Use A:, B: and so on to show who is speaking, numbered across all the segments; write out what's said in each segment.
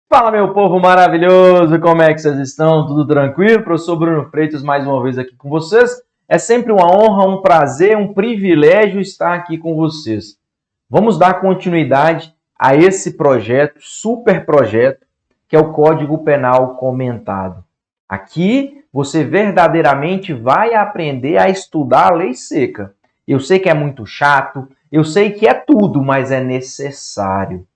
A: Fala, meu povo maravilhoso, como é que vocês estão? Tudo tranquilo? Professor Bruno Freitas mais uma vez aqui com vocês. É sempre uma honra, um prazer, um privilégio estar aqui com vocês. Vamos dar continuidade a esse projeto, super projeto, que é o Código Penal Comentado. Aqui você verdadeiramente vai aprender a estudar a lei seca. Eu sei que é muito chato, eu sei que é tudo, mas é necessário.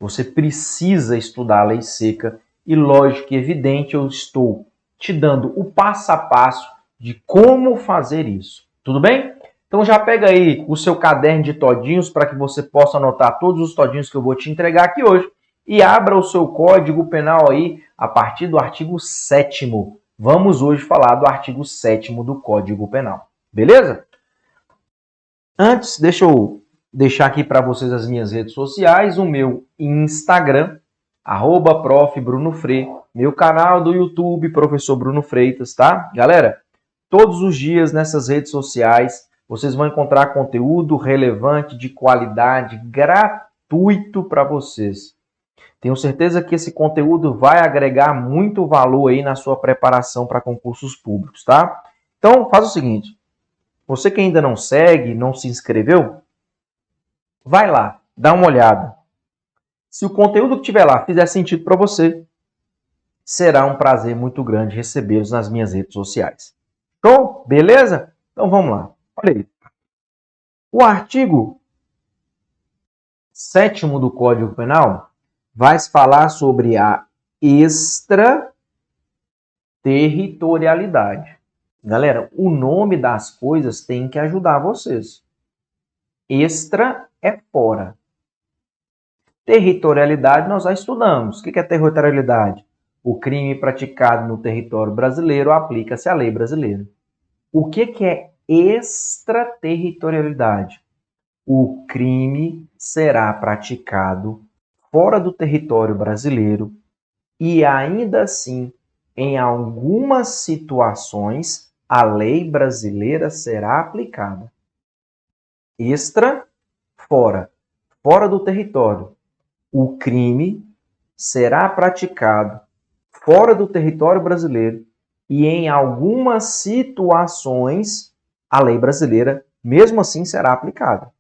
A: Você precisa estudar a lei seca e, lógico e evidente, eu estou te dando o passo a passo de como fazer isso. Tudo bem? Então já pega aí o seu caderno de todinhos para que você possa anotar todos os todinhos que eu vou te entregar aqui hoje e abra o seu Código Penal aí a partir do artigo 7º. Vamos hoje falar do artigo 7º do Código Penal. Beleza? Antes, deixa eu deixar aqui para vocês as minhas redes sociais, o meu Instagram, @prof. Bruno Fre, meu canal do YouTube, Professor Bruno Freitas, tá? Galera, todos os dias nessas redes sociais vocês vão encontrar conteúdo relevante, de qualidade, gratuito para vocês. Tenho certeza que esse conteúdo vai agregar muito valor aí na sua preparação para concursos públicos, tá? Então, faz o seguinte, você que ainda não segue, não se inscreveu, vai lá, dá uma olhada. Se o conteúdo que tiver lá fizer sentido para você, será um prazer muito grande recebê-los nas minhas redes sociais. Show? Beleza? Então vamos lá. Olha aí. O artigo 7º do Código Penal vai falar sobre a extraterritorialidade. Galera, o nome das coisas tem que ajudar vocês. Extra é fora. Territorialidade nós já estudamos. O que é territorialidade? O crime praticado no território brasileiro aplica-se à lei brasileira. O que é extraterritorialidade? O crime será praticado fora do território brasileiro e ainda assim, em algumas situações, a lei brasileira será aplicada. Extra, fora. Fora do território. O crime será praticado fora do território brasileiro e em algumas situações a lei brasileira, mesmo assim, será aplicada.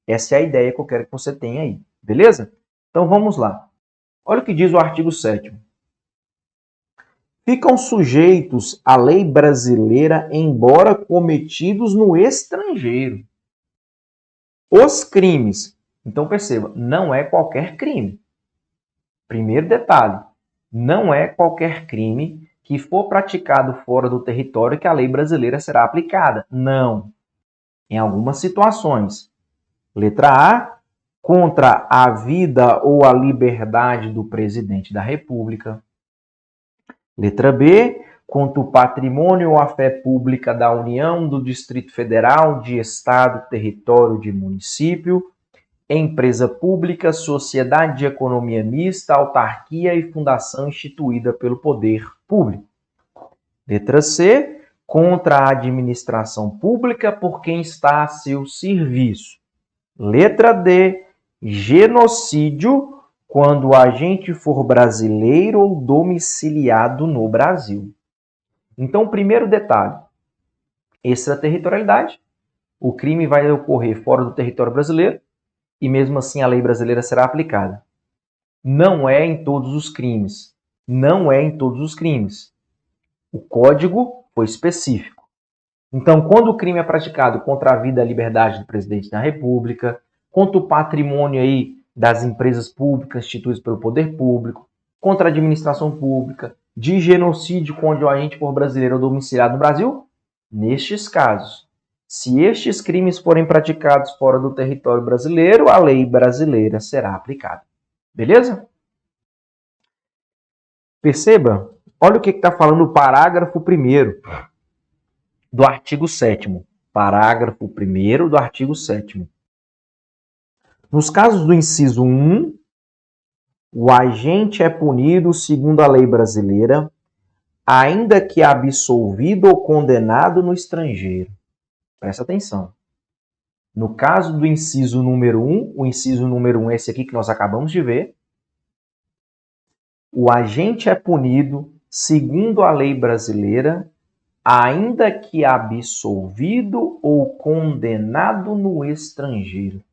A: Essa é a ideia que eu quero que você tenha aí, beleza? Então vamos lá. Olha o que diz o artigo 7º. Ficam sujeitos à lei brasileira embora cometidos no estrangeiro. Os crimes, então perceba, não é qualquer crime. Primeiro detalhe, não é qualquer crime que for praticado fora do território que a lei brasileira será aplicada. Não. Em algumas situações. Letra A, contra a vida ou a liberdade do presidente da República. Letra B, contra o patrimônio ou a fé pública da União, do Distrito Federal, de Estado, território, de município, empresa pública, sociedade de economia mista, autarquia e fundação instituída pelo poder público. Letra C, contra a administração pública por quem está a seu serviço. Letra D, genocídio, quando o agente for brasileiro ou domiciliado no Brasil. Então, primeiro detalhe, extraterritorialidade. O crime vai ocorrer fora do território brasileiro e mesmo assim a lei brasileira será aplicada. Não é em todos os crimes. Não é em todos os crimes. O código foi específico. Então, quando o crime é praticado contra a vida e a liberdade do presidente da República, contra o patrimônio aí das empresas públicas instituídas pelo poder público, contra a administração pública, de genocídio quando o agente for brasileiro ou domiciliado no Brasil, nestes casos, se estes crimes forem praticados fora do território brasileiro, a lei brasileira será aplicada. Beleza? Perceba, olha o que está falando o parágrafo 1º do artigo 7º. Parágrafo 1º do artigo 7º. Nos casos do inciso 1, o agente é punido segundo a lei brasileira, ainda que absolvido ou condenado no estrangeiro. Presta atenção. No caso do inciso número 1, o inciso número 1 é esse aqui que nós acabamos de ver, o agente é punido segundo a lei brasileira, ainda que absolvido ou condenado no estrangeiro.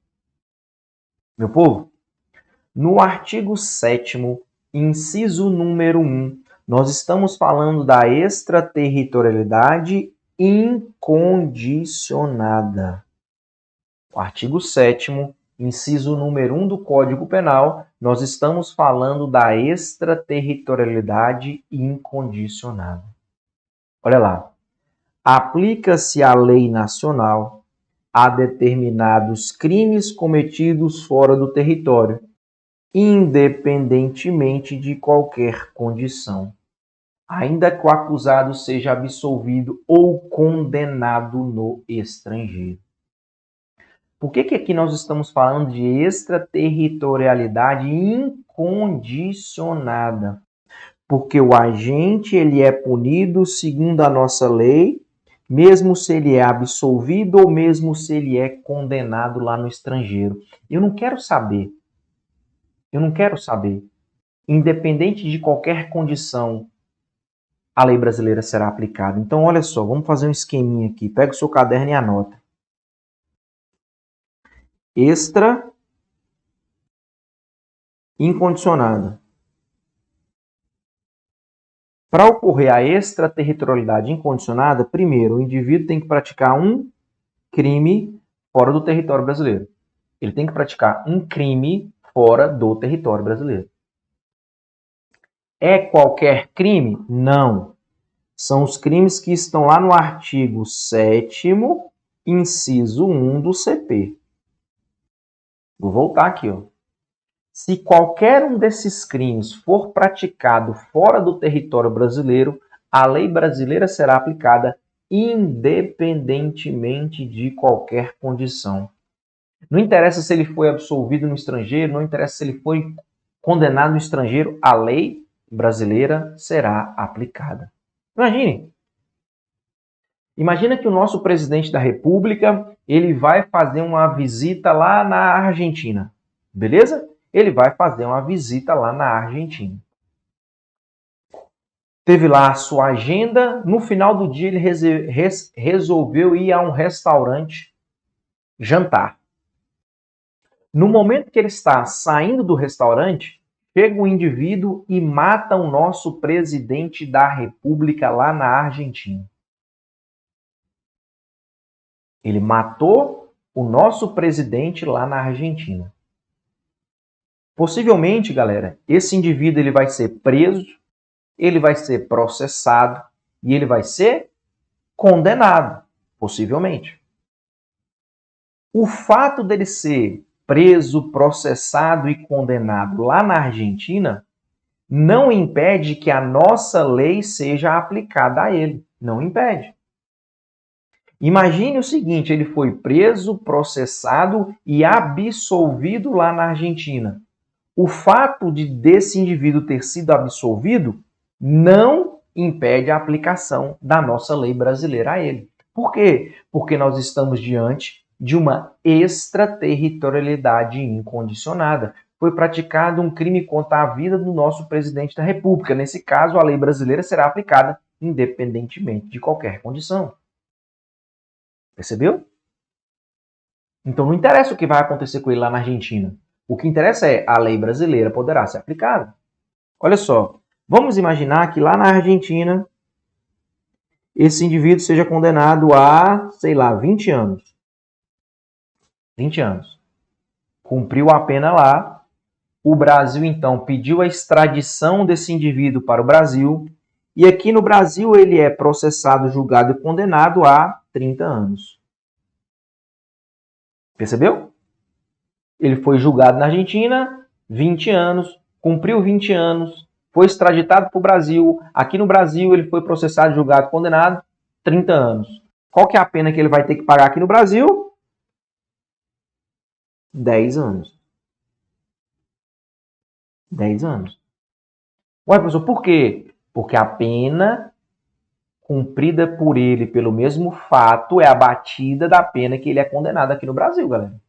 A: Meu povo, no artigo 7º, inciso número 1, nós estamos falando da extraterritorialidade incondicionada. O artigo 7º, inciso número 1 do Código Penal, nós estamos falando da extraterritorialidade incondicionada. Olha lá. Aplica-se a lei nacional a determinados crimes cometidos fora do território, independentemente de qualquer condição, ainda que o acusado seja absolvido ou condenado no estrangeiro. Por que aqui nós estamos falando de extraterritorialidade incondicionada? Porque o agente ele é punido segundo a nossa lei, mesmo se ele é absolvido ou mesmo se ele é condenado lá no estrangeiro. Eu não quero saber. Independente de qualquer condição, a lei brasileira será aplicada. Então, olha só, vamos fazer um esqueminha aqui. Pega o seu caderno e anota. Extra incondicionada. Para ocorrer a extraterritorialidade incondicionada, primeiro, o indivíduo tem que praticar um crime fora do território brasileiro. Ele tem que praticar um crime fora do território brasileiro. É qualquer crime? Não. São os crimes que estão lá no artigo 7º, inciso 1 do CP. Vou voltar aqui, ó. Se qualquer um desses crimes for praticado fora do território brasileiro, a lei brasileira será aplicada independentemente de qualquer condição. Não interessa se ele foi absolvido no estrangeiro, não interessa se ele foi condenado no estrangeiro, a lei brasileira será aplicada. Imagina que o nosso presidente da República, ele vai fazer uma visita lá na Argentina, beleza? Ele vai fazer uma visita lá na Argentina. Teve lá a sua agenda, no final do dia ele resolveu ir a um restaurante jantar. No momento que ele está saindo do restaurante, chega um indivíduo e mata o nosso presidente da República lá na Argentina. Ele matou o nosso presidente lá na Argentina. Possivelmente, galera, esse indivíduo ele vai ser preso, ele vai ser processado e ele vai ser condenado, possivelmente. O fato dele ser preso, processado e condenado lá na Argentina não impede que a nossa lei seja aplicada a ele. Não impede. Imagine o seguinte, ele foi preso, processado e absolvido lá na Argentina. O fato desse indivíduo ter sido absolvido não impede a aplicação da nossa lei brasileira a ele. Por quê? Porque nós estamos diante de uma extraterritorialidade incondicionada. Foi praticado um crime contra a vida do nosso presidente da República. Nesse caso, a lei brasileira será aplicada independentemente de qualquer condição. Percebeu? Então não interessa o que vai acontecer com ele lá na Argentina. O que interessa é a lei brasileira poderá ser aplicada. Olha só, vamos imaginar que lá na Argentina esse indivíduo seja condenado a, 20 anos. 20 anos. Cumpriu a pena lá. O Brasil, então, pediu a extradição desse indivíduo para o Brasil. E aqui no Brasil ele é processado, julgado e condenado a 30 anos. Percebeu? Ele foi julgado na Argentina, 20 anos, cumpriu 20 anos, foi extraditado para o Brasil. Aqui no Brasil ele foi processado, julgado e condenado, 30 anos. Qual que é a pena que ele vai ter que pagar aqui no Brasil? 10 anos. 10 anos. Ué, professor, por quê? Porque a pena cumprida por ele pelo mesmo fato é abatida da pena que ele é condenado aqui no Brasil, galera.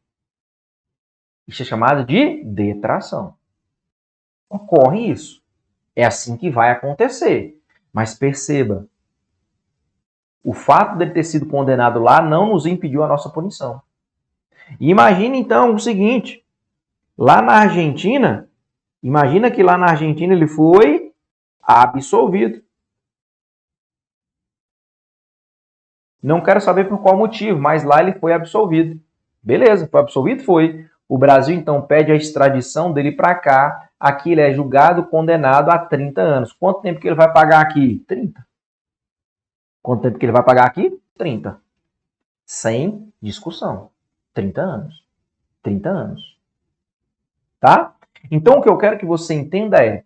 A: Isso é chamado de detração. Ocorre isso. É assim que vai acontecer. Mas perceba, o fato dele ter sido condenado lá não nos impediu a nossa punição. E imagine então o seguinte, lá na Argentina, imagina que lá na Argentina ele foi absolvido. Não quero saber por qual motivo, mas lá ele foi absolvido. Beleza, foi absolvido? Foi. O Brasil então pede a extradição dele para cá. Aqui ele é julgado, condenado a 30 anos. Quanto tempo que ele vai pagar aqui? 30. Quanto tempo que ele vai pagar aqui? 30. Sem discussão. 30 anos. 30 anos. Tá? Então o que eu quero que você entenda é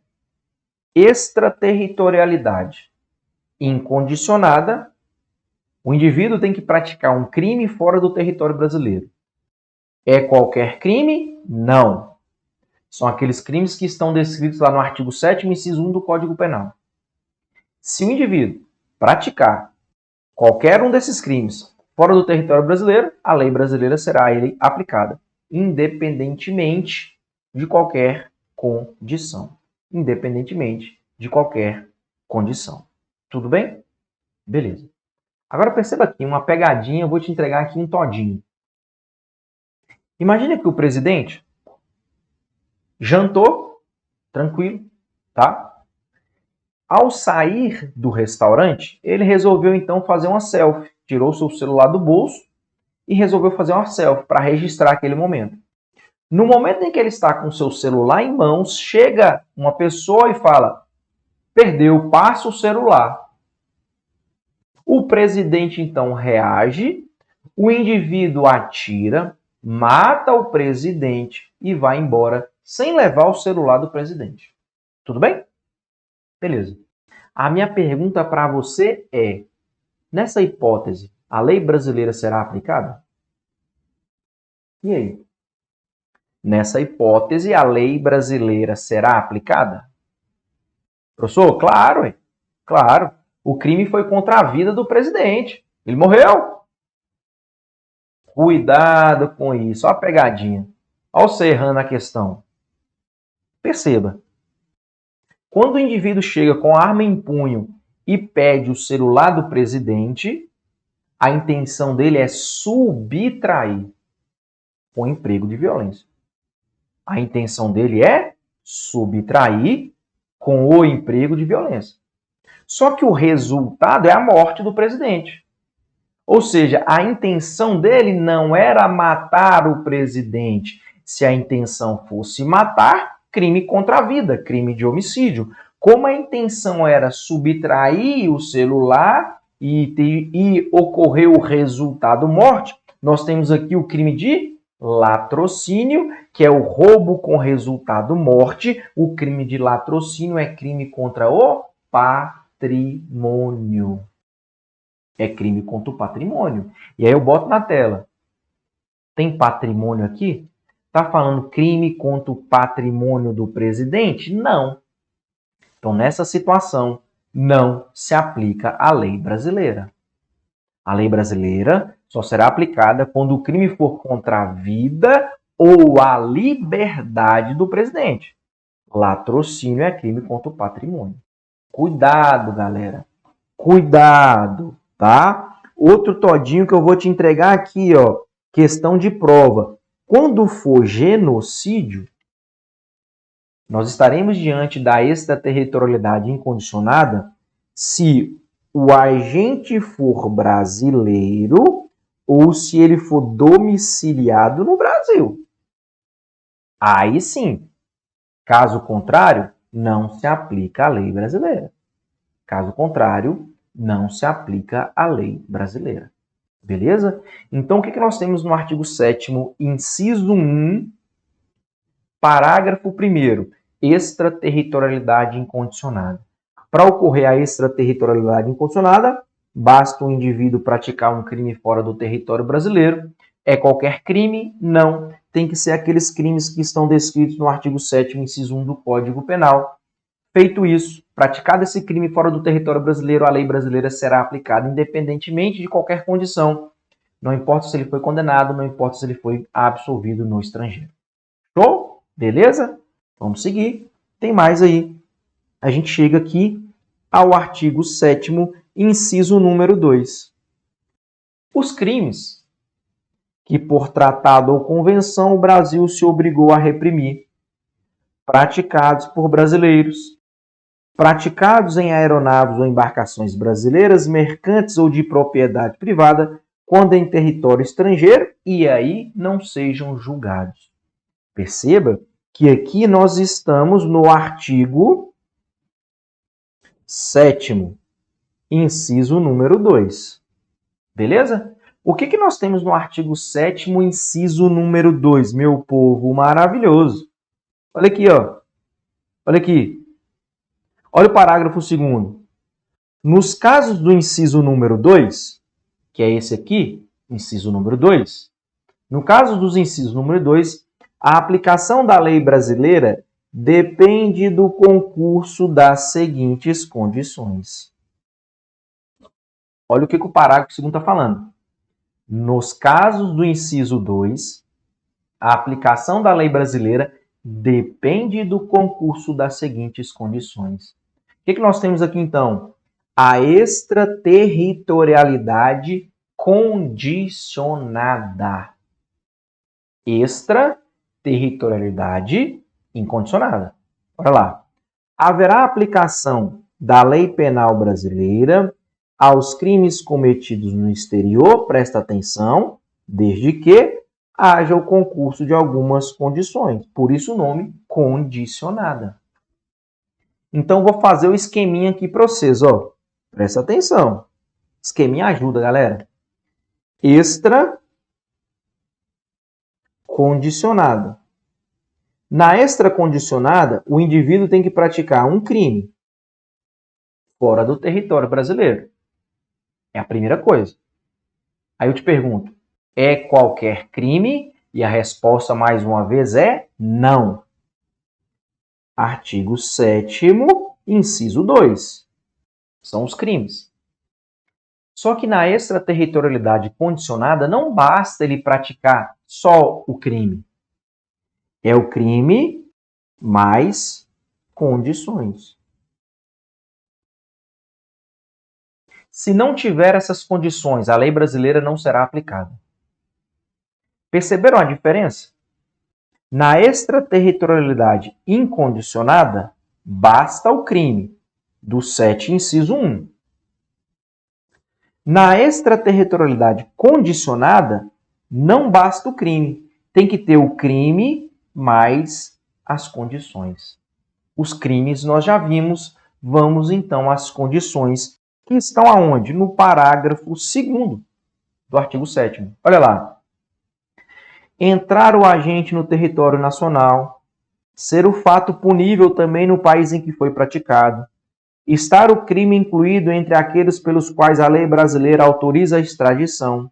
A: extraterritorialidade incondicionada. O indivíduo tem que praticar um crime fora do território brasileiro. É qualquer crime? Não. São aqueles crimes que estão descritos lá no artigo 7º, inciso 1 do Código Penal. Se o indivíduo praticar qualquer um desses crimes fora do território brasileiro, a lei brasileira será a ele aplicada, independentemente de qualquer condição. Independentemente de qualquer condição. Tudo bem? Beleza. Agora perceba aqui, uma pegadinha, eu vou te entregar aqui um todinho. Imagina que o presidente jantou, tranquilo, tá? Ao sair do restaurante, ele resolveu então fazer uma selfie. Tirou seu celular do bolso e resolveu fazer uma selfie para registrar aquele momento. No momento em que ele está com seu celular em mãos, chega uma pessoa e fala: perdeu, passa o celular. O presidente então reage, o indivíduo atira, mata o presidente e vai embora sem levar o celular do presidente. Tudo bem? Beleza. A minha pergunta para você é, nessa hipótese, a lei brasileira será aplicada? E aí? Nessa hipótese, a lei brasileira será aplicada? Professor, claro, claro. O crime foi contra a vida do presidente. Ele morreu. Cuidado com isso. Olha a pegadinha. Olha você errando a questão. Perceba. Quando o indivíduo chega com a arma em punho e pede o celular do presidente, a intenção dele é subtrair o emprego de violência. A intenção dele é subtrair com o emprego de violência. Só que o resultado é a morte do presidente. Ou seja, a intenção dele não era matar o presidente. Se a intenção fosse matar, crime contra a vida, crime de homicídio. Como a intenção era subtrair o celular e ocorreu o resultado morte, nós temos aqui o crime de latrocínio, que é o roubo com resultado morte. O crime de latrocínio é crime contra o patrimônio. É crime contra o patrimônio. E aí eu boto na tela. Tem patrimônio aqui? Está falando crime contra o patrimônio do presidente? Não. Então, nessa situação, não se aplica a lei brasileira. A lei brasileira só será aplicada quando o crime for contra a vida ou a liberdade do presidente. Latrocínio é crime contra o patrimônio. Cuidado, galera. Cuidado, tá? Outro todinho que eu vou te entregar aqui, ó. Questão de prova. Quando for genocídio, nós estaremos diante da extraterritorialidade incondicionada se o agente for brasileiro ou se ele for domiciliado no Brasil. Aí sim. Caso contrário, não se aplica a lei brasileira. Caso contrário, não se aplica a lei brasileira. Beleza? Então, o que nós temos no artigo 7º, inciso 1, parágrafo 1º, extraterritorialidade incondicionada. Para ocorrer a extraterritorialidade incondicionada, basta o indivíduo praticar um crime fora do território brasileiro. É qualquer crime? Não. Tem que ser aqueles crimes que estão descritos no artigo 7º, inciso 1 do Código Penal. Feito isso, praticado esse crime fora do território brasileiro, a lei brasileira será aplicada independentemente de qualquer condição. Não importa se ele foi condenado, não importa se ele foi absolvido no estrangeiro. Show? Beleza? Vamos seguir. Tem mais aí. a gente chega aqui ao artigo 7º, inciso número 2. Os crimes que por tratado ou convenção o Brasil se obrigou a reprimir, praticados por brasileiros, praticados em aeronaves ou embarcações brasileiras, mercantes ou de propriedade privada, quando em território estrangeiro, e aí não sejam julgados. Perceba que aqui nós estamos no artigo 7º, inciso número 2. Beleza? O que nós temos no artigo 7º, inciso número 2, meu povo maravilhoso? Olha aqui, ó. Olha aqui. Olha o parágrafo 2º. Nos casos do inciso número 2, que é esse aqui, inciso número 2, no caso dos incisos número 2, a aplicação da lei brasileira depende do concurso das seguintes condições. Olha o que o parágrafo 2º está falando. Nos casos do inciso 2, a aplicação da lei brasileira depende do concurso das seguintes condições. O que nós temos aqui, então? A extraterritorialidade condicionada. Extraterritorialidade incondicionada. Olha lá. Haverá aplicação da lei penal brasileira aos crimes cometidos no exterior, presta atenção, desde que haja o concurso de algumas condições. Por isso o nome condicionada. Então, vou fazer o esqueminha aqui para vocês, ó. Presta atenção. Esqueminha ajuda, galera. Extracondicionada. Na extracondicionada, o indivíduo tem que praticar um crime fora do território brasileiro. É a primeira coisa. Aí eu te pergunto, é qualquer crime? E a resposta, mais uma vez, é não. Artigo 7º, inciso 2. São os crimes. Só que na extraterritorialidade condicionada, não basta ele praticar só o crime. É o crime mais condições. Se não tiver essas condições, a lei brasileira não será aplicada. Perceberam a diferença? Na extraterritorialidade incondicionada, basta o crime, do 7, inciso 1. Na extraterritorialidade condicionada, não basta o crime. Tem que ter o crime mais as condições. Os crimes nós já vimos, vamos então às condições que estão aonde? No parágrafo 2º do artigo 7º. Olha lá. Entrar o agente no território nacional, ser o fato punível também no país em que foi praticado, estar o crime incluído entre aqueles pelos quais a lei brasileira autoriza a extradição,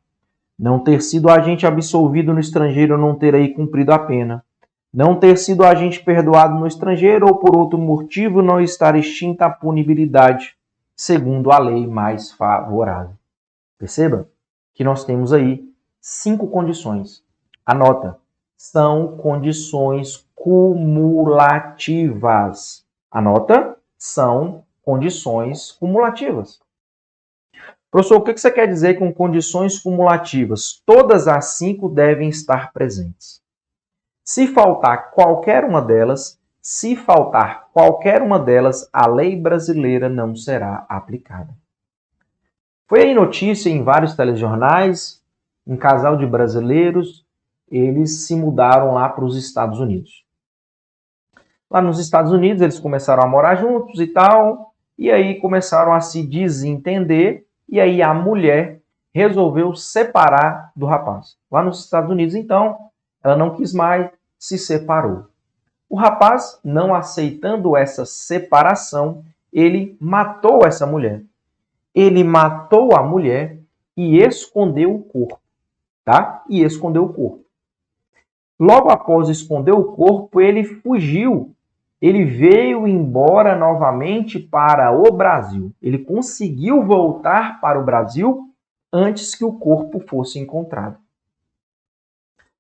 A: não ter sido agente absolvido no estrangeiro ou não ter aí cumprido a pena, não ter sido agente perdoado no estrangeiro ou por outro motivo não estar extinta a punibilidade, segundo a lei mais favorável. Perceba que nós temos aí 5 condições. Anota, são condições cumulativas. Anota, são condições cumulativas. Professor, o que você quer dizer com condições cumulativas? Todas as 5 devem estar presentes. Se faltar qualquer uma delas, a lei brasileira não será aplicada. Foi aí notícia em vários telejornais, um casal de brasileiros, eles se mudaram lá para os Estados Unidos. Lá nos Estados Unidos, eles começaram a morar juntos e tal, e aí começaram a se desentender, e aí a mulher resolveu separar do rapaz. Lá nos Estados Unidos, então, ela não quis mais, se separou. O rapaz, não aceitando essa separação, ele matou essa mulher. Ele matou a mulher e escondeu o corpo, tá? E escondeu o corpo. Logo após esconder o corpo, ele fugiu. Ele veio embora novamente para o Brasil. Ele conseguiu voltar para o Brasil antes que o corpo fosse encontrado.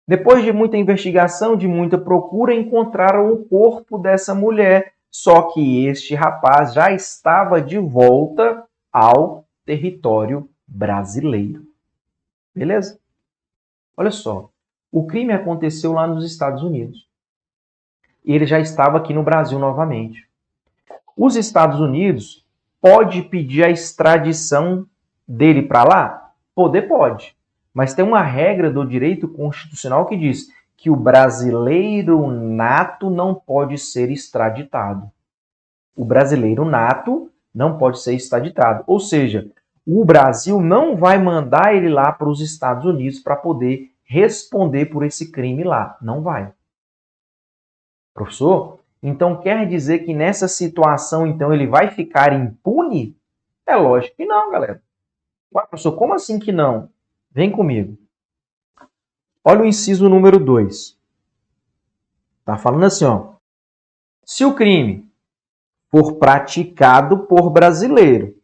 A: Depois de muita investigação, de muita procura, encontraram o corpo dessa mulher, só que este rapaz já estava de volta ao território brasileiro. Beleza? Olha só, o crime aconteceu lá nos Estados Unidos. E ele já estava aqui no Brasil novamente. Os Estados Unidos pode pedir a extradição dele para lá? Pode. Mas tem uma regra do direito constitucional que diz que o brasileiro nato não pode ser extraditado. O brasileiro nato não pode ser extraditado. Ou seja, o Brasil não vai mandar ele lá para os Estados Unidos para poder responder por esse crime lá. Não vai. Professor, então quer dizer que nessa situação, então, ele vai ficar impune? É lógico que não, galera. Ué, professor, como assim que não? Vem comigo. Olha o inciso número 2. Tá falando assim, ó. Se o crime for praticado por brasileiro,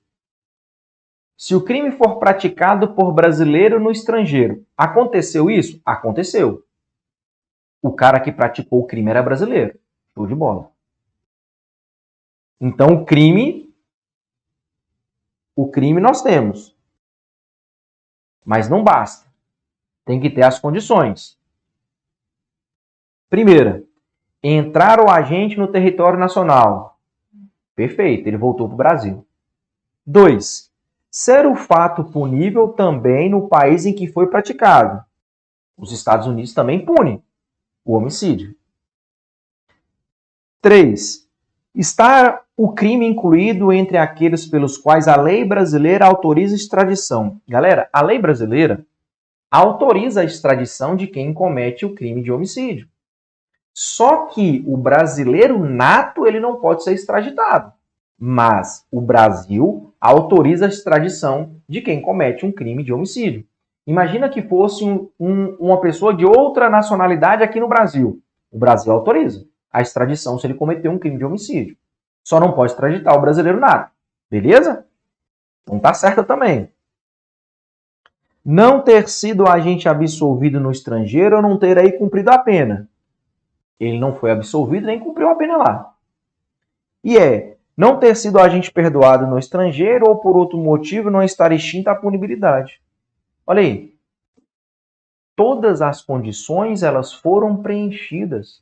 A: se o crime for praticado por brasileiro no estrangeiro, aconteceu isso? Aconteceu. O cara que praticou o crime era brasileiro. Show de bola. Então, o crime nós temos. Mas não basta. Tem que ter as condições. Primeira, entrar o agente no território nacional. Perfeito, ele voltou para o Brasil. 2, ser o fato punível também no país em que foi praticado. Os Estados Unidos também punem o homicídio. 3, estar o crime incluído entre aqueles pelos quais a lei brasileira autoriza a extradição. Galera, a lei brasileira autoriza a extradição de quem comete o crime de homicídio. Só que o brasileiro nato, ele não pode ser extraditado. Mas o Brasil autoriza a extradição de quem comete um crime de homicídio. Imagina que fosse uma pessoa de outra nacionalidade aqui no Brasil. O Brasil autoriza a extradição se ele cometeu um crime de homicídio. Só não pode extraditar o brasileiro nato. Beleza? Então tá certo também. Não ter sido agente absolvido no estrangeiro ou não ter aí cumprido a pena. Ele não foi absolvido nem cumpriu a pena lá. E não ter sido agente perdoado no estrangeiro ou por outro motivo não estar extinta a punibilidade. Olha aí. Todas as condições elas foram preenchidas.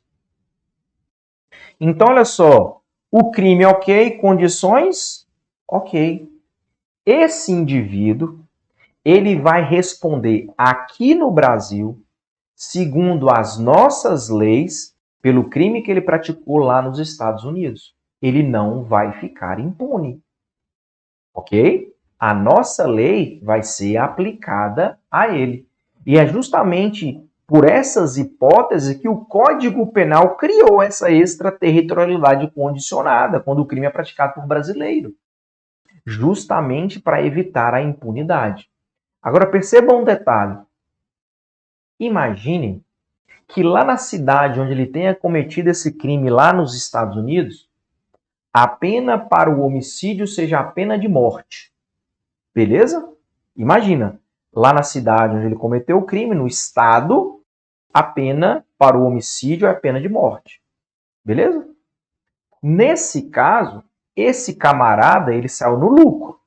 A: Então, olha só. O crime ok, condições ok. Esse indivíduo ele vai responder aqui no Brasil, segundo as nossas leis, pelo crime que ele praticou lá nos Estados Unidos. Ele não vai ficar impune. Ok? A nossa lei vai ser aplicada a ele. E é justamente por essas hipóteses que o Código Penal criou essa extraterritorialidade condicionada quando o crime é praticado por brasileiro. Justamente para evitar a impunidade. Agora percebam um detalhe. Imaginem que lá na cidade onde ele tenha cometido esse crime lá nos Estados Unidos, a pena para o homicídio seja a pena de morte. Beleza? Imagina, lá na cidade onde ele cometeu o crime, no estado, a pena para o homicídio é a pena de morte. Beleza? Nesse caso, esse camarada, ele saiu no lucro.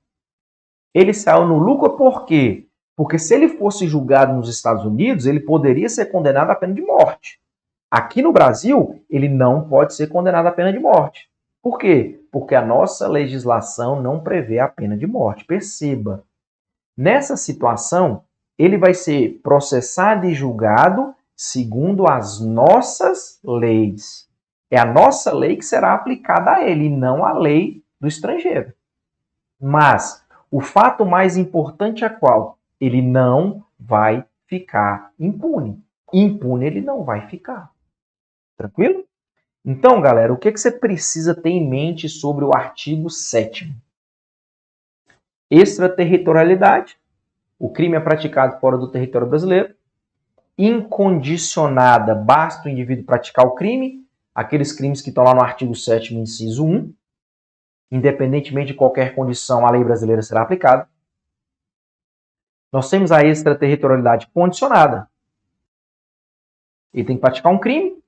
A: Ele saiu no lucro por quê? Porque se ele fosse julgado nos Estados Unidos, ele poderia ser condenado à pena de morte. Aqui no Brasil, ele não pode ser condenado à pena de morte. Por quê? Porque a nossa legislação não prevê a pena de morte. Perceba, nessa situação, ele vai ser processado e julgado segundo as nossas leis. É a nossa lei que será aplicada a ele, não a lei do estrangeiro. Mas o fato mais importante é qual? Ele não vai ficar impune. Impune ele não vai ficar. Tranquilo? Então, galera, o que você precisa ter em mente sobre o artigo 7º? Extraterritorialidade. O crime é praticado fora do território brasileiro. Incondicionada, basta o indivíduo praticar o crime. Aqueles crimes que estão lá no artigo 7º, inciso 1. Independentemente de qualquer condição, a lei brasileira será aplicada. Nós temos a extraterritorialidade condicionada. Ele tem que praticar um crime.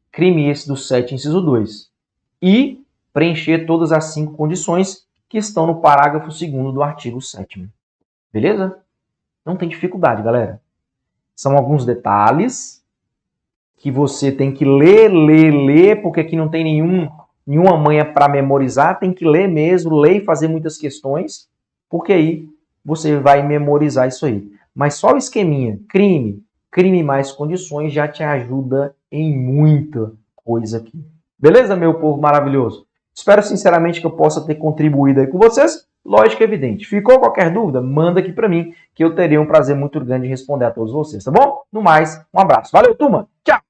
A: Crime esse do 7, inciso 2. E preencher todas as 5 condições que estão no parágrafo 2º do artigo 7º. Beleza? Não tem dificuldade, galera. São alguns detalhes que você tem que ler, porque aqui não tem nenhuma manha para memorizar, tem que ler mesmo, ler e fazer muitas questões, porque aí você vai memorizar isso aí. Mas só o esqueminha, crime mais condições, já te ajuda em muita coisa aqui. Beleza, meu povo maravilhoso? Espero sinceramente que eu possa ter contribuído aí com vocês. Lógico e evidente. Ficou qualquer dúvida? Manda aqui para mim, que eu terei um prazer muito grande em responder a todos vocês, tá bom? No mais, um abraço. Valeu, turma! Tchau!